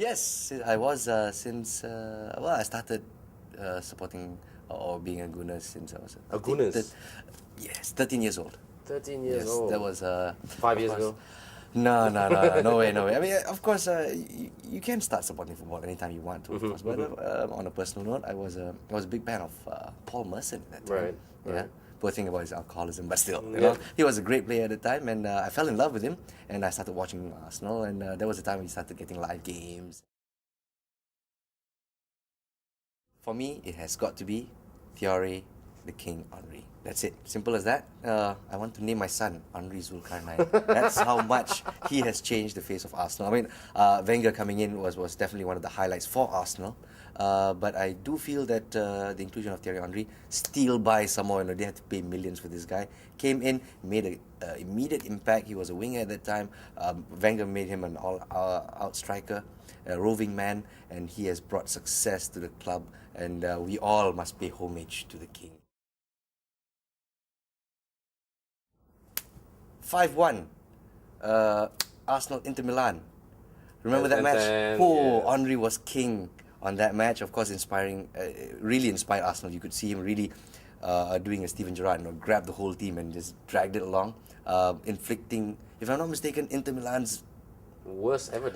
Yes, I was since I started supporting or being a Gunners since I was A Gunners? Yes, 13 years old. 13 years Yes, old. that was 5 years ago. No, no way, no way. I mean, of course, you can start supporting football anytime you want to, of course. But on a personal note, I was a big fan of Paul Merson at that time. Right, Yeah. right. Poor thing about his alcoholism, but still, you Yeah. know, he was a great player at the time, and I fell in love with him, and I started watching Arsenal, and that was the time we started getting live games. For me, it has got to be Thierry the King Henry. That's it. Simple as that. I want to name my son Henry Zulkarnain. That's how much he has changed the face of Arsenal. I mean, Wenger coming in was definitely one of the highlights for Arsenal. But I do feel that the inclusion of Thierry Henry, still by someone, they had to pay millions for this guy, came in, made an immediate impact. He was a winger at that time. Wenger made him an all-out striker, a roving man, and he has brought success to the club, and we all must pay homage to the king. 5-1, Arsenal Inter Milan. Remember that match? Yeah. Henry was king on that match. Of course, really inspired Arsenal. You could see him really doing a Steven Gerrard, grab the whole team and just dragged it along, inflicting, if I'm not mistaken, Inter Milan's Worst ever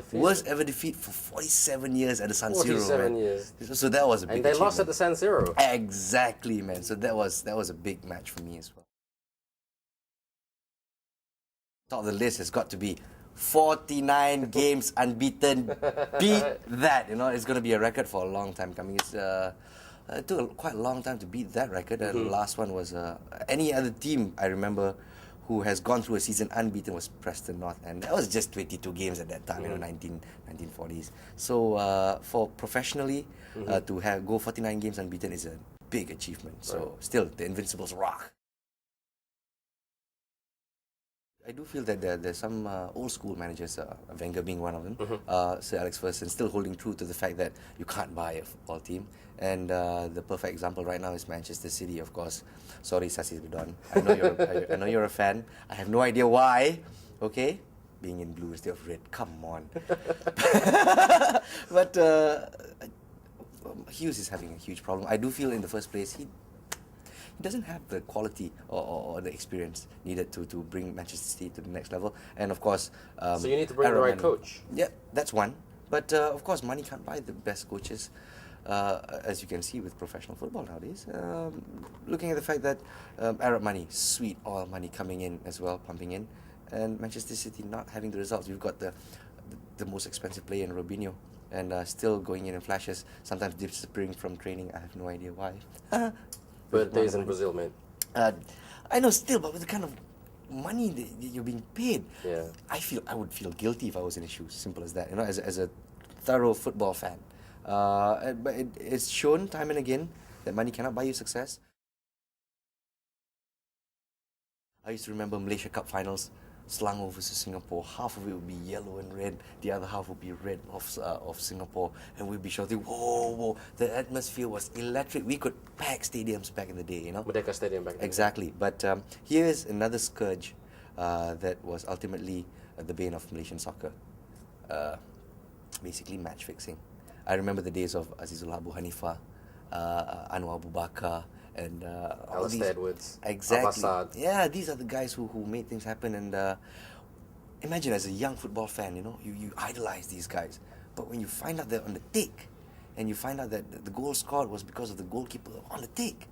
defeat for 47 years at the San Siro. 47 years. So that was a big And they achievement. lost at the San Siro. Exactly, man. So that was a big match for me as well. Top of the list has got to be 49 games unbeaten. Beat that. It's going to be a record for a long time coming. It took quite a long time to beat that record. And the last one was any other team I remember who has gone through a season unbeaten was Preston North, and that was just 22 games at that time, 1940s. So for professionally to go 49 games unbeaten is a big achievement. So still, the Invincibles rock. I do feel that there's some old school managers, Wenger being one of them, Sir Alex Ferguson, still holding true to the fact that you can't buy a football team. And the perfect example right now is Manchester City, of course. Sorry, Sasi Ridwan. I know you're a fan. I have no idea why. Okay, being in blue instead of red. Come on. But Hughes is having a huge problem. I do feel in the first place he doesn't have the quality or the experience needed to bring Manchester City to the next level. And of course, so you need to bring the right coach. Yeah, that's one. But of course, money can't buy the best coaches, as you can see with professional football nowadays. Looking at the fact that Arab money, sweet oil money coming in as well, pumping in, and Manchester City not having the results. We've got the most expensive player in Robinho, and still going in flashes, sometimes disappearing from training. I have no idea why. Birthdays in Brazil, man. I know still, but with the kind of money that you're being paid, Yeah. I would feel guilty if I was in his shoes. Simple as that. As a thorough football fan. But it's shown time and again that money cannot buy you success. I used to remember Malaysia Cup finals, Selangor versus Singapore. Half of it would be yellow and red, the other half would be red of Singapore, and we'd be shouting, whoa, the atmosphere was electric. We could pack stadiums back in the day, Merdeka Stadium back then. Exactly. But here's another scourge that was ultimately the bane of Malaysian soccer. Basically match fixing. I remember the days of Azizul Abu Hanifah, Anwar Abu Bakar, and all these. Edwards. Exactly. Abbasad. Yeah, these are the guys who made things happen. And imagine as a young football fan, you idolize these guys. But when you find out they're on the take, and you find out that the goal scored was because of the goalkeeper on the take,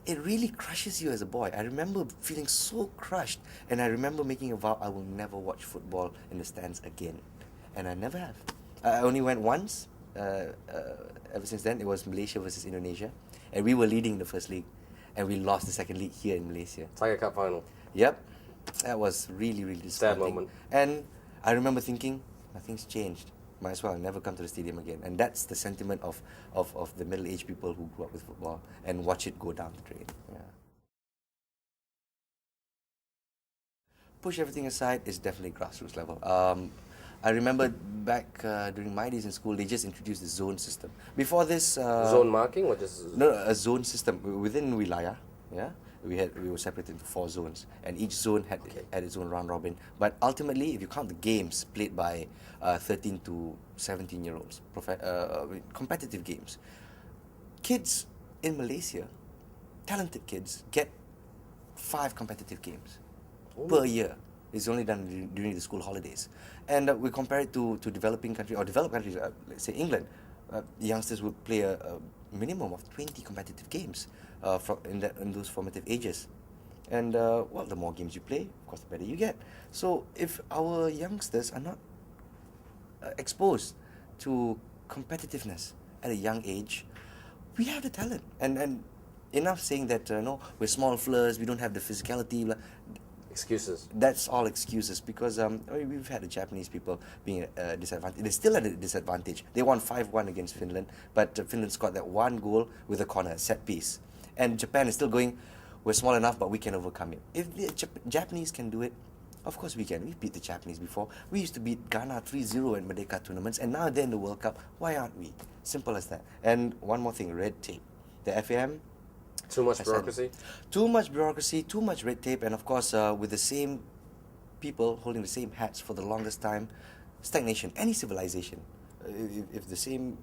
it really crushes you as a boy. I remember feeling so crushed, and I remember making a vow I will never watch football in the stands again. And I never have. I only went once. Ever since then, it was Malaysia versus Indonesia, and we were leading the first league, and we lost the second league here in Malaysia. Tiger Cup final. Yep, that was really, really disappointing. Sad moment. And I remember thinking, nothing's changed. Might as well never come to the stadium again. And that's the sentiment of the middle-aged people who grew up with football and watch it go down the drain. Yeah. Push everything aside, it's definitely grassroots level. I remember back during my days in school, they just introduced the zone system. Before this... Zone marking or just... No, a zone system within Wilayah. Yeah, We were separated into 4 zones, and each zone had its own round robin. But ultimately, if you count the games played by 13 to 17-year-olds, competitive games, kids in Malaysia, talented kids, get 5 competitive games per year. It's only done during the school holidays. And we compare it to developing countries, or developed countries, let's say England. Youngsters would play a minimum of 20 competitive games in those formative ages. And, well, the more games you play, of course, the better you get. So if our youngsters are not exposed to competitiveness at a young age, we have the talent. And enough saying that, no, we're small fleurs, we don't have the physicality. Excuses. That's all excuses, because we've had the Japanese people being at a disadvantage. They're still at a disadvantage. They won 5-1 against Finland, but Finland scored that one goal with a corner, set piece. And Japan is still going, we're small enough, but we can overcome it. If the Japanese can do it, of course we can. We've beat the Japanese before. We used to beat Ghana 3-0 in Merdeka tournaments, and now they're in the World Cup. Why aren't we? Simple as that. And one more thing, red tape. The FAM... Too much bureaucracy? Too much bureaucracy, too much red tape, and of course, with the same people holding the same hats for the longest time, stagnation. Any civilization, if the same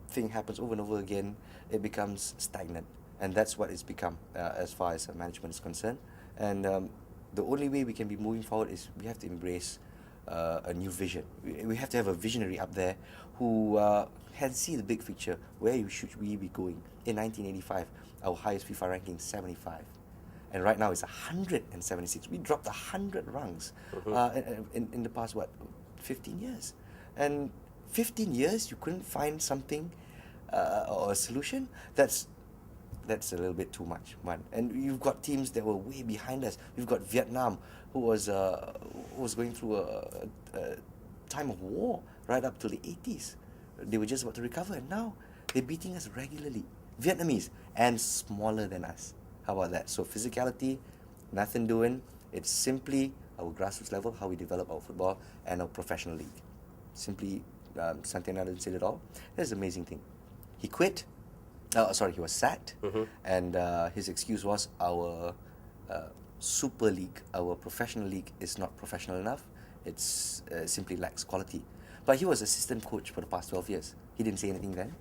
thing happens over and over again, it becomes stagnant. And that's what it's become as far as management is concerned. And the only way we can be moving forward is we have to embrace a new vision. We have to have a visionary up there who can see the big picture. Where should we be going? In 1985, our highest FIFA ranking is 75. And right now it's 176. We dropped 100 rungs in the past, 15 years. And 15 years, you couldn't find something or a solution? That's a little bit too much, man. And you've got teams that were way behind us. We've got Vietnam, who was going through a time of war right up to the 80s. They were just about to recover, and now they're beating us regularly. Vietnamese, and smaller than us. How about that? So physicality, nothing doing. It's simply our grassroots level, how we develop our football, and our professional league. Simply, Santiana didn't say it all. That's an amazing thing. He quit. He was sacked, and his excuse was our super league, our professional league is not professional enough. It's simply lacks quality. But he was assistant coach for the past 12 years. He didn't say anything then.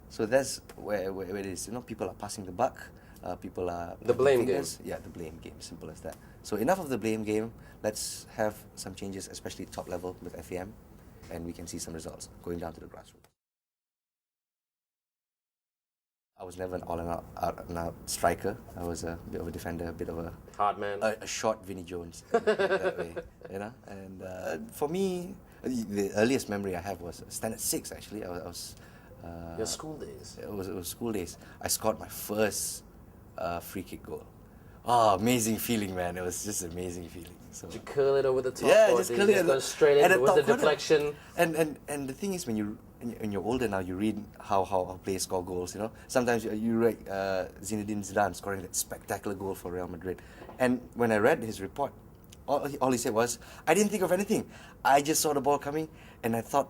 So that's where it is. People are passing the buck. People are... The blame game. Yeah, the blame game. Simple as that. So enough of the blame game. Let's have some changes, especially top level with FAM, and we can see some results going down to the grassroots. I was never an all-out striker. I was a bit of a defender, a bit of a... Hard man. A short Vinnie Jones, that way, And for me, the earliest memory I have was standard 6, actually. I was Your school days? It was school days. I scored my first free kick goal. Oh, amazing feeling, man. It was just an amazing feeling. So, did you curl it over the top? Yeah, or just did curl you it. Go straight in with the corner. deflection? And the thing is, when you're older now, you read how players score goals. Sometimes you read Zinedine Zidane scoring that spectacular goal for Real Madrid. And when I read his report, all he said was, I didn't think of anything. I just saw the ball coming, and I thought,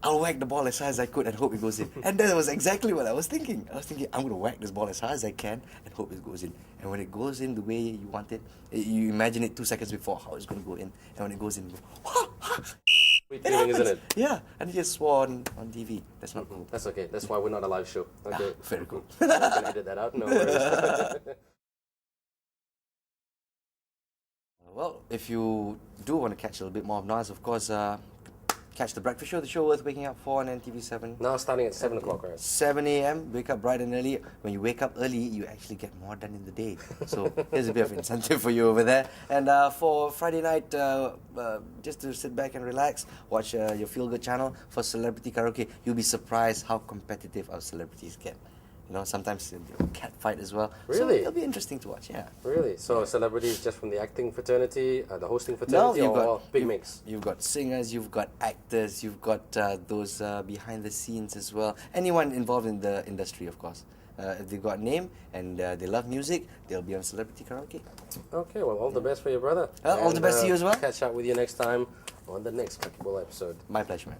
I'll whack the ball as high as I could and hope it goes in. And that was exactly what I was thinking. I was thinking, I'm going to whack this ball as high as I can and hope it goes in. And when it goes in the way you want it, you imagine it 2 seconds before how it's going to go in. And when it goes in, you go, Sweet feeling, isn't it? Yeah, and he just swore on TV. That's not cool. That's okay. That's why we're not a live show. Okay. Very cool. I'm going to edit that out. No worries. Well, if you do want to catch a little bit more of Naz, of course, catch the breakfast show, the show worth waking up for on NTV7. Now starting at 7 o'clock, right? 7 a.m., wake up bright and early. When you wake up early, you actually get more done in the day. So here's a bit of incentive for you over there. And for Friday night, just to sit back and relax, watch your Feel Good channel for Celebrity Karaoke. You'll be surprised how competitive our celebrities get. Sometimes cat fight as well. Really? So it'll be interesting to watch, yeah. Really? So celebrities just from the acting fraternity, the hosting fraternity, or big mix? You've got singers, you've got actors, you've got those behind the scenes as well. Anyone involved in the industry, of course. If they've got a name and they love music, they'll be on Celebrity Karaoke. Okay, well, all the best for your brother. All the best to you as well. Catch up with you next time on the next Kaki Bola episode. My pleasure, man.